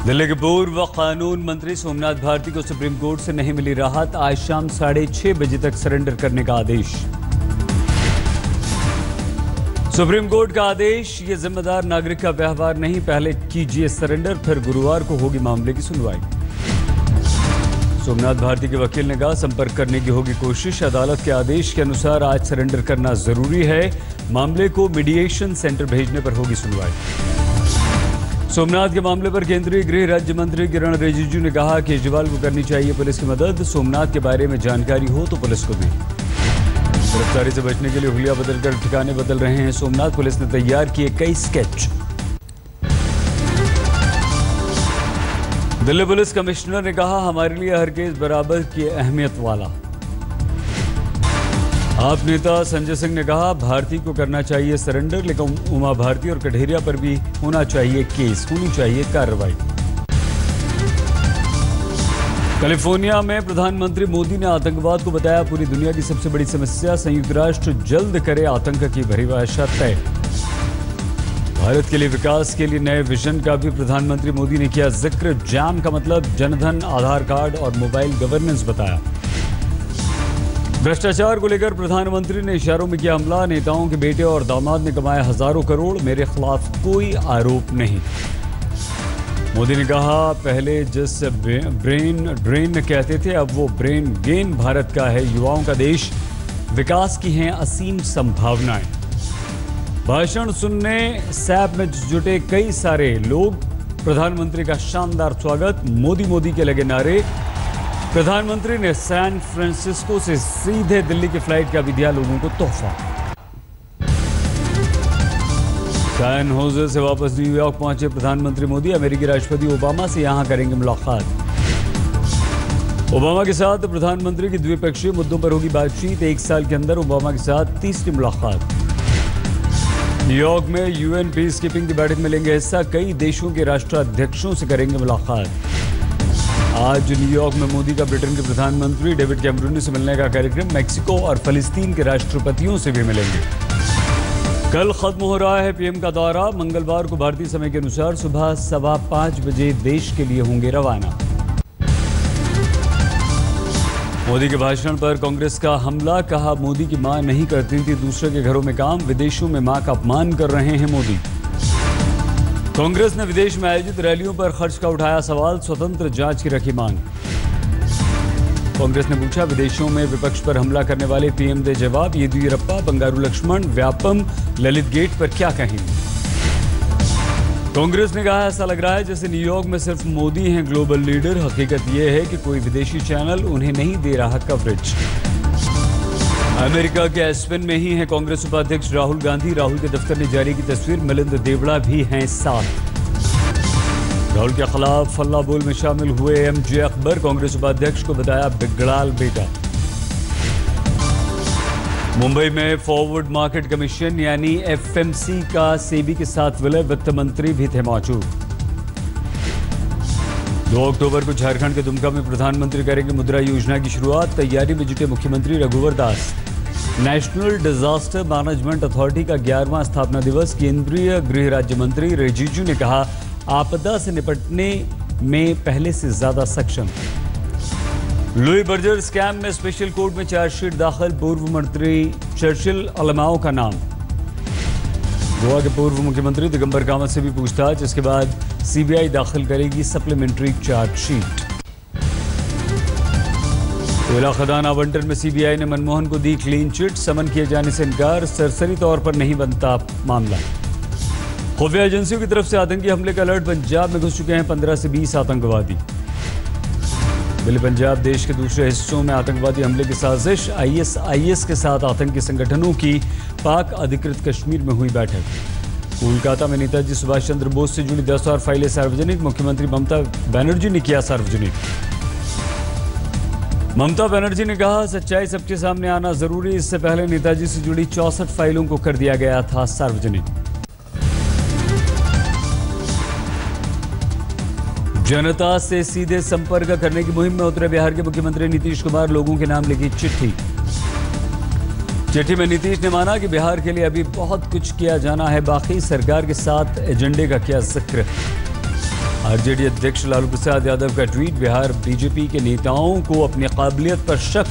दिल्ली के पूर्व कानून मंत्री सोमनाथ भारती को सुप्रीम कोर्ट से नहीं मिली राहत। आज शाम 6:30 बजे तक सरेंडर करने का आदेश। सुप्रीम कोर्ट का आदेश, ये जिम्मेदार नागरिक का व्यवहार नहीं, पहले कीजिए सरेंडर, फिर गुरुवार को होगी मामले की सुनवाई। सोमनाथ भारती के वकील ने कहा, संपर्क करने की होगी कोशिश। अदालत के आदेश के अनुसार आज सरेंडर करना जरूरी है। मामले को मीडिएशन सेंटर भेजने पर होगी सुनवाई। सोमनाथ के मामले पर केंद्रीय गृह राज्य मंत्री किरण रिजिजू ने कहा, केजरीवाल को करनी चाहिए पुलिस की मदद। सोमनाथ के बारे में जानकारी हो तो पुलिस को दी। गिरफ्तारी से बचने के लिए हुलिया बदलकर ठिकाने बदल रहे हैं सोमनाथ। पुलिस ने तैयार किए कई स्केच। दिल्ली पुलिस कमिश्नर ने कहा, हमारे लिए हर केस बराबर की अहमियत वाला। आप नेता संजय सिंह ने कहा, भारती को करना चाहिए सरेंडर, लेकिन उमा भारती और कठेरिया पर भी होना चाहिए केस, होनी चाहिए कार्रवाई। कैलिफोर्निया में प्रधानमंत्री मोदी ने आतंकवाद को बताया पूरी दुनिया की सबसे बड़ी समस्या। संयुक्त राष्ट्र जल्द करे आतंक की परिभाषा तय। भारत के लिए विकास के लिए नए विजन का भी प्रधानमंत्री मोदी ने किया जिक्र। जैम का मतलब जनधन, आधार कार्ड और मोबाइल गवर्नेंस बताया। भ्रष्टाचार को लेकर प्रधानमंत्री ने इशारों में किया हमला। नेताओं के बेटे और दामाद ने कमाए हजारों करोड़, मेरे खिलाफ कोई आरोप नहीं। मोदी ने कहा, पहले जिस ब्रेन ड्रेन कहते थे, अब वो ब्रेन गेन भारत का है। युवाओं का देश, विकास की हैं असीम संभावनाएं। भाषण सुनने सैप में जुटे कई सारे लोग। प्रधानमंत्री का शानदार स्वागत, मोदी मोदी के लगे नारे। प्रधानमंत्री ने सैन फ्रांसिस्को से सीधे दिल्ली की फ्लाइट का भी दिया लोगों को तोहफा। सैन होजे से वापस न्यूयॉर्क पहुंचे प्रधानमंत्री मोदी। अमेरिकी राष्ट्रपति ओबामा से यहां करेंगे मुलाकात। ओबामा के साथ प्रधानमंत्री की द्विपक्षीय मुद्दों पर होगी बातचीत। 1 साल के अंदर ओबामा के साथ तीसरी मुलाकात। न्यूयॉर्क में यूएन पीस कीपिंग की बैठक में लेंगे हिस्सा। कई देशों के राष्ट्राध्यक्षों से करेंगे मुलाकात। आज न्यूयॉर्क में मोदी का ब्रिटेन के प्रधानमंत्री डेविड कैमरून से मिलने का कार्यक्रम। मेक्सिको और फिलिस्तीन के राष्ट्रपतियों से भी मिलेंगे। कल खत्म हो रहा है पीएम का दौरा। मंगलवार को भारतीय समय के अनुसार सुबह 5:15 बजे देश के लिए होंगे रवाना। मोदी के भाषण पर कांग्रेस का हमला। कहा, मोदी की मां नहीं करती थी दूसरे के घरों में काम, विदेशों में मां का अपमान कर रहे हैं मोदी। कांग्रेस ने विदेश में आयोजित रैलियों पर खर्च का उठाया सवाल। स्वतंत्र जांच की रखी मांग। कांग्रेस ने पूछा, विदेशों में विपक्ष पर हमला करने वाले पीएम दे जवाब। येदियुरप्पा, बंगारू लक्ष्मण, व्यापम, ललित गेट पर क्या कहेंगे। कांग्रेस ने कहा, ऐसा लग रहा है जैसे न्यूयॉर्क में सिर्फ मोदी हैं ग्लोबल लीडर। हकीकत यह है कि कोई विदेशी चैनल उन्हें नहीं दे रहा कवरेज। अमेरिका के एस्पेन में ही है कांग्रेस उपाध्यक्ष राहुल गांधी। राहुल के दफ्तर ने जारी की तस्वीर। मिलिंद देवड़ा भी हैं साथ। राहुल के खिलाफ हल्ला बोल में शामिल हुए एमजे अकबर। कांग्रेस उपाध्यक्ष को बताया बिगड़ाल बेटा। मुंबई में फॉरवर्ड मार्केट कमीशन यानी एफएमसी का सेबी के साथ विलय। वित्त मंत्री भी थे मौजूद। 2 अक्टूबर को झारखंड के दुमका में प्रधानमंत्री करेंगे मुद्रा योजना की शुरुआत। तैयारी में जुटे मुख्यमंत्री रघुवर दास। नेशनल डिजास्टर मैनेजमेंट अथॉरिटी का 11वां स्थापना दिवस। केंद्रीय गृह राज्य मंत्री रिजिजू ने कहा, आपदा से निपटने में पहले से ज्यादा सक्षम। लुई बर्जर स्कैम में स्पेशल कोर्ट में चार्जशीट दाखिल। पूर्व मंत्री चर्चिल अलमाओं का नाम। गोवा के पूर्व मुख्यमंत्री दिगंबर कामत से भी पूछताछ। इसके बाद सीबीआई दाखिल करेगी सप्लीमेंट्री चार्जशीट। कोयला खदान आवंटन में सीबीआई ने मनमोहन को दी क्लीन चिट। समन किए जाने से इनकार। सरसरी तौर पर नहीं बनता मामला। खुफिया एजेंसियों की तरफ से आतंकी हमले का अलर्ट। पंजाब में घुस चुके हैं 15 से 20 आतंकवादी। दिल्ली पंजाब देश के दूसरे हिस्सों में आतंकवादी हमले की साजिश। आईएसआईएस के साथ आतंकी संगठनों की पाक अधिकृत कश्मीर में हुई बैठक। कोलकाता में नेताजी सुभाष चंद्र बोस से जुड़ी 10 और फाइलें सार्वजनिक। मुख्यमंत्री ममता बनर्जी ने किया सार्वजनिक। ममता बनर्जी ने कहा, सच्चाई सबके सामने आना जरूरी। इससे पहले नेताजी से जुड़ी 64 फाइलों को कर दिया गया था सार्वजनिक। जनता से सीधे संपर्क करने की मुहिम में उतरे बिहार के मुख्यमंत्री नीतीश कुमार। लोगों के नाम लिखी चिट्ठी। चिट्ठी में नीतीश ने माना कि बिहार के लिए अभी बहुत कुछ किया जाना है बाकी। सरकार के साथ एजेंडे का किया जिक्र। आरजेडी अध्यक्ष लालू प्रसाद यादव का ट्वीट, बिहार बीजेपी के नेताओं को अपनी काबिलियत पर शक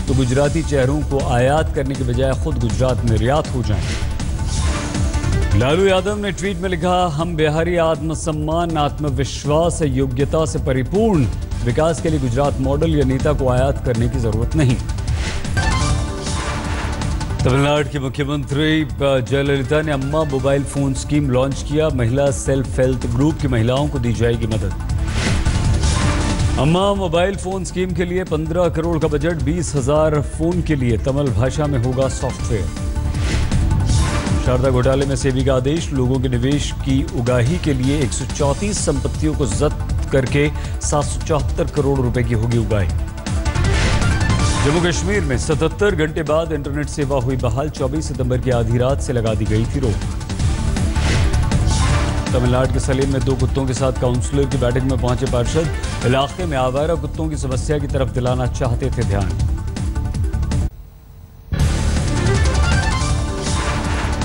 तो गुजराती चेहरों को आयात करने के बजाय खुद गुजरात निर्यात हो जाएं। लालू यादव ने ट्वीट में लिखा, हम बिहारी आत्मसम्मान, आत्मविश्वास, योग्यता से परिपूर्ण विकास के लिए गुजरात मॉडल या नेता को आयात करने की जरूरत नहीं। तमिलनाडु की मुख्यमंत्री जयललिता ने अम्मा मोबाइल फोन स्कीम लॉन्च किया। महिला सेल्फ हेल्प ग्रुप की महिलाओं को दी जाएगी मदद। अम्मा मोबाइल फोन स्कीम के लिए 15 करोड़ का बजट, 20,000 फोन के लिए तमिल भाषा में होगा सॉफ्टवेयर। शारदा घोटाले में सेबी का आदेश, लोगों के निवेश की उगाही के लिए 134 संपत्तियों को जब्त करके 774 करोड़ रुपए की होगी उगाही। जम्मू कश्मीर में 77 घंटे बाद इंटरनेट सेवा हुई बहाल, 24 सितंबर की आधी रात से लगा दी गई थी रोक। तमिलनाडु के सलेम में 2 कुत्तों के साथ काउंसलर की बैठक में पहुंचे पार्षद, इलाके में आवारा कुत्तों की समस्या की तरफ दिलाना चाहते थे ध्यान।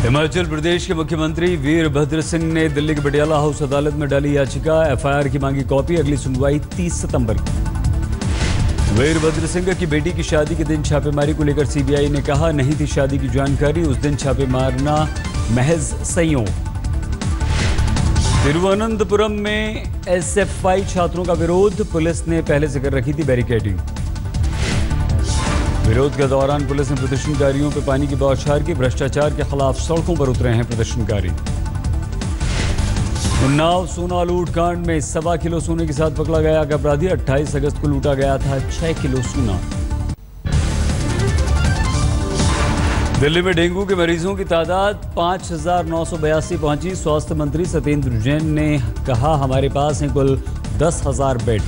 हिमाचल प्रदेश के मुख्यमंत्री वीरभद्र सिंह ने दिल्ली के पटियाला हाउस अदालत में डाली याचिका, एफआईआर की मांगी कॉपी, अगली सुनवाई 30 सितंबर की। वीरभद्र सिंह की बेटी की शादी के दिन छापेमारी को लेकर सीबीआई ने कहा, नहीं थी शादी की जानकारी, उस दिन छापे मारना महज संयोग। तिरुवनंतपुरम में एसएफआई छात्रों का विरोध, पुलिस ने पहले से कर रखी थी बैरिकेडिंग। विरोध के दौरान पुलिस ने प्रदर्शनकारियों पर पानी की बौछार की, भ्रष्टाचार के खिलाफ सड़कों पर उतरे हैं प्रदर्शनकारी। उन्नाव सोना लूट कांड में 1.25 किलो सोने के साथ पकड़ा गया अपराधी, 28 अगस्त को लूटा गया था 6 किलो सोना। दिल्ली में डेंगू के मरीजों की तादाद 5,982 पहुंची। स्वास्थ्य मंत्री सत्येंद्र जैन ने कहा, हमारे पास हैं कुल 10,000 बेड।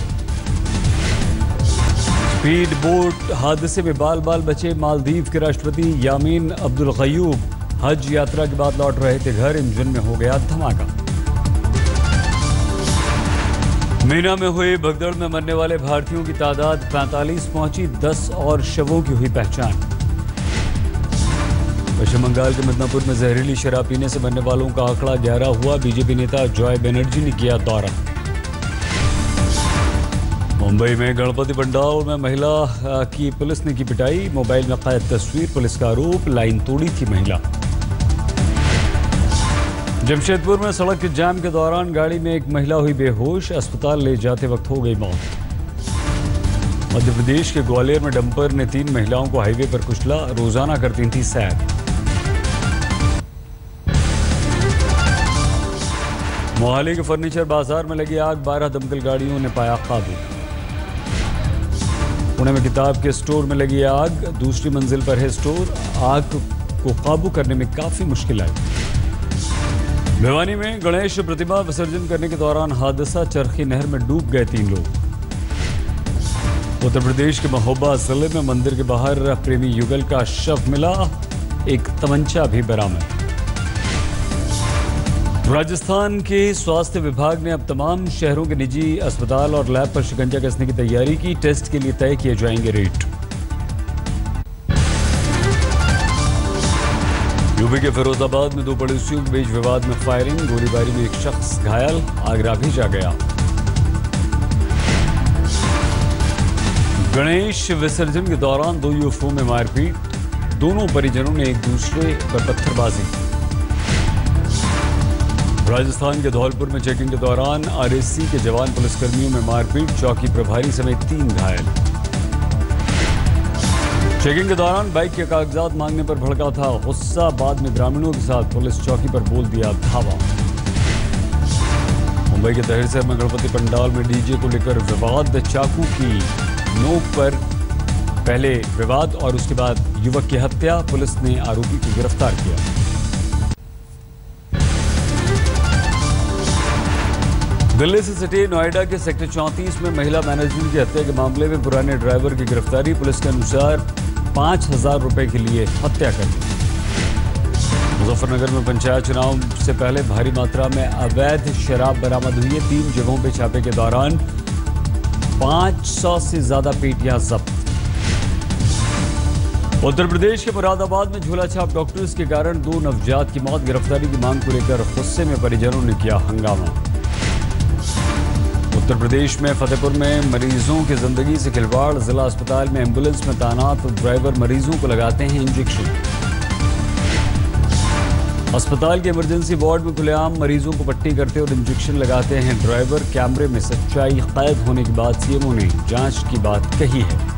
स्पीड बोट हादसे में बाल बाल बचे मालदीव के राष्ट्रपति यामीन अब्दुल गयूब, हज यात्रा के बाद लौट रहे थे घर, इंजन में हो गया धमाका। मीना में हुई भगदड़ में मरने वाले भारतीयों की तादाद 45 पहुंची, 10 और शवों की हुई पहचान। पश्चिम बंगाल के मिदनापुर में जहरीली शराब पीने से मरने वालों का आंकड़ा 11 हुआ। बीजेपी नेता जॉय बनर्जी ने किया दौरा। मुंबई में गणपति पंडाल में महिला की पुलिस ने की पिटाई, मोबाइल में कैद तस्वीर, पुलिस का आरोप, लाइन तोड़ी थी महिला। जमशेदपुर में सड़क के जाम के दौरान गाड़ी में एक महिला हुई बेहोश, अस्पताल ले जाते वक्त हो गई मौत। मध्य प्रदेश के ग्वालियर में डंपर ने 3 महिलाओं को हाईवे पर कुचला, रोजाना करती थी सैर। मोहाली के फर्नीचर बाजार में लगी आग, 12 दमकल गाड़ियों ने पाया काबू। पुणे में किताब के स्टोर में लगी आग, दूसरी मंजिल पर है स्टोर, आग को काबू करने में काफी मुश्किल आई। भिवानी में गणेश प्रतिमा विसर्जन करने के दौरान हादसा, चरखी नहर में डूब गए 3 लोग। उत्तर प्रदेश के महोबा जिले में मंदिर के बाहर प्रेमी युगल का शव मिला, एक तमंचा भी बरामद। राजस्थान के स्वास्थ्य विभाग ने अब तमाम शहरों के निजी अस्पताल और लैब पर शिकंजा कसने की तैयारी की, टेस्ट के लिए तय किए जाएंगे रेट। यूपी के फिरोजाबाद में 2 पड़ोसियों के बीच विवाद में फायरिंग, गोलीबारी में एक शख्स घायल, आगरा भेजा गया। गणेश विसर्जन के दौरान 2 युवकों में मारपीट, दोनों परिजनों ने एक दूसरे पर पत्थरबाजी। राजस्थान के धौलपुर में चेकिंग के दौरान आरएसी के जवान पुलिसकर्मियों में मारपीट, चौकी प्रभारी समेत 3 घायल। चेकिंग के दौरान बाइक के कागजात मांगने पर भड़का था गुस्सा, बाद में ग्रामीणों के साथ पुलिस चौकी पर बोल दिया धावा। मुंबई के तहसीर में गणपति पंडाल में डीजे को लेकर विवाद, चाकू की नोक पर पहले विवाद और उसके बाद युवक की हत्या, पुलिस ने आरोपी को गिरफ्तार किया। दिल्ली से सटे नोएडा के सेक्टर 34 में महिला मैनेजर की हत्या के मामले में पुराने ड्राइवर की गिरफ्तारी, पुलिस के अनुसार 5,000 रुपए के लिए हत्या कर दी। मुजफ्फरनगर में पंचायत चुनाव से पहले भारी मात्रा में अवैध शराब बरामद हुई है। 3 जगहों पर छापे के दौरान 500 से ज्यादा पेटियां जब्त। उत्तर प्रदेश के मुरादाबाद में झोला छाप डॉक्टर्स के कारण 2 नवजात की मौत, गिरफ्तारी की मांग को लेकर गुस्से में परिजनों ने किया हंगामा। उत्तर प्रदेश में फतेहपुर में मरीजों की जिंदगी से खिलवाड़। जिला अस्पताल में एम्बुलेंस में तैनात ड्राइवर मरीजों को लगाते हैं इंजेक्शन। अस्पताल के इमरजेंसी वार्ड में खुलेआम मरीजों को पट्टी करते और इंजेक्शन लगाते हैं ड्राइवर। कैमरे में सच्चाई कैद होने के बाद सीएमओ ने जांच की बात कही है।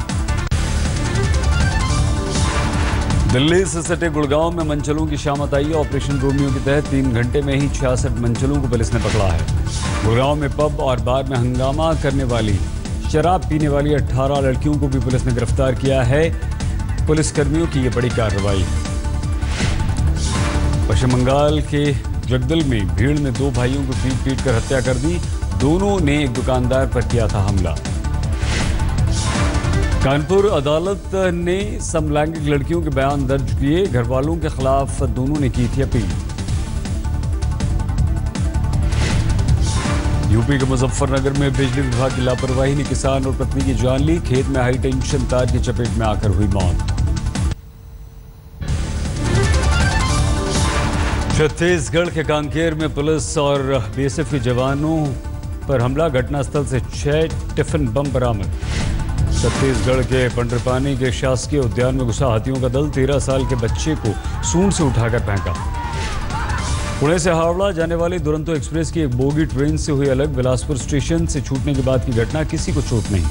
दिल्ली से सटे गुड़गांव में मनचलों की शामत आई। ऑपरेशन रोमियो के तहत 3 घंटे में ही 66 मनचलों को पुलिस ने पकड़ा है। गुड़गांव में पब और बार में हंगामा करने वाली, शराब पीने वाली 18 लड़कियों को भी पुलिस ने गिरफ्तार किया है। पुलिसकर्मियों की ये बड़ी कार्रवाई। पश्चिम बंगाल के जगदल में भीड़ ने 2 भाइयों को पीट कर हत्या कर दी। दोनों ने एक दुकानदार पर किया था हमला। कानपुर अदालत ने समलैंगिक लड़कियों के बयान दर्ज किए। घर वालों के खिलाफ दोनों ने की थी अपील। यूपी के मुजफ्फरनगर में बिजली विभाग की लापरवाही ने किसान और पत्नी की जान ली। खेत में हाई टेंशन तार की चपेट में आकर हुई मौत। छत्तीसगढ़ के कांकेर में पुलिस और बीएसएफ के जवानों पर हमला। घटनास्थल से 6 टिफिन बम बरामद। छत्तीसगढ़ के पंडरपानी के शासकीय उद्यान में घुसा हाथियों का दल। 13 साल के बच्चे को सूंड से उठाकर फेंका। पुणे से हावड़ा जाने वाली दुरंतो एक्सप्रेस की एक बोगी ट्रेन से हुई अलग। बिलासपुर स्टेशन से छूटने के बाद की घटना, किसी को चोट नहीं।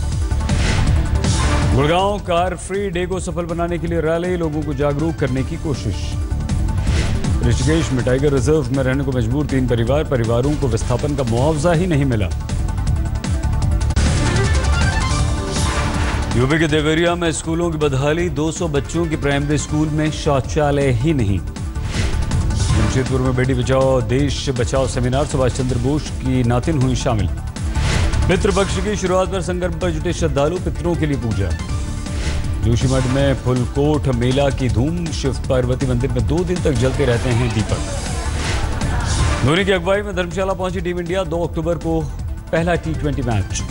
गुड़गांव कार फ्री डे को सफल बनाने के लिए रैली, लोगों को जागरूक करने की कोशिश। ऋषिकेश में टाइगर रिजर्व में रहने को मजबूर 3 परिवारों को विस्थापन का मुआवजा ही नहीं मिला। यूपी के देवरिया में स्कूलों की बदहाली। 200 बच्चों की प्राइमरी स्कूल में शौचालय ही नहीं। जमशेदपुर में बेटी बचाओ देश बचाओ सेमिनार। सुभाष चंद्र बोस की नातिन हुई शामिल। पितृ पक्ष की शुरुआत पर संगम पर जुटे श्रद्धालु, पितरों के लिए पूजा। जोशीमठ में फुलकोट मेला की धूम। शिव पार्वती मंदिर में 2 दिन तक जलते रहते हैं दीपक। धोनी की अगुवाई में धर्मशाला पहुंची टीम इंडिया। 2 अक्टूबर को पहला T20 मैच।